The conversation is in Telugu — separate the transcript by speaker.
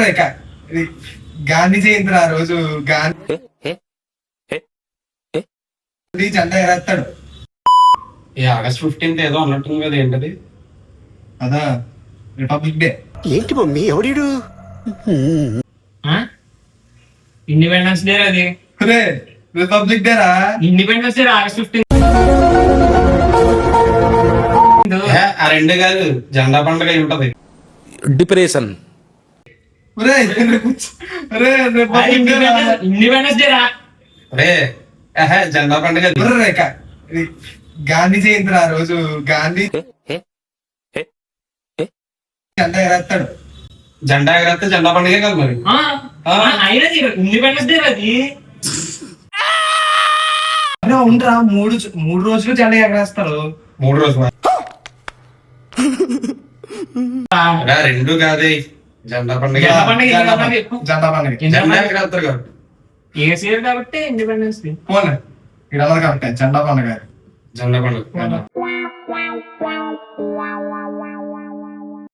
Speaker 1: రేఖ ఇది గాంధీ జయంతి ఆ రోజు గాంధీ జెండా ఎగరేస్తాడు.
Speaker 2: ఈ ఆగస్ట్ 15 ఏదో అన్నట్టుంది కదా, ఏంటది?
Speaker 1: అదా రిపబ్లిక్ డే.
Speaker 3: ఏంటి మమ్మీ ఎవడీడు?
Speaker 4: ఇండిపెండెన్స్ డే అది.
Speaker 1: రిపబ్లిక్ డే రా.
Speaker 4: Independence day August 15.
Speaker 2: ఆ రెండు కాదు, జెండా పండుగ ఉంటది.
Speaker 5: డిప్రెషన్.
Speaker 4: ఇండిపెండెన్స్ డే రా.
Speaker 2: జెండా పండుగ
Speaker 1: రేఖ ఇది గాంధీ జయంతి ఆ రోజు గాంధీ జెండా ఎగరేస్తాడు.
Speaker 2: జెండా ఎగరేస్తే జెండా పండుగే కదా మరి.
Speaker 4: ఇండిపెండెన్స్ డే అది.
Speaker 1: ఉండరా మూడు రోజులు జెండా ఎగరేస్తారు.
Speaker 2: 3 రోజులు రెండు కాదే, జెండా పండుగ.
Speaker 1: జెండా పండుగ
Speaker 2: జెండా ఎగరేస్తారు కదా.
Speaker 4: ఏసీఆర్ కాబట్టి ఇండిపెండెన్స్ డే.
Speaker 1: పోలే ఇక్కడ కరెక్టే జెండా పండుగ.
Speaker 2: జెండా పండుగ.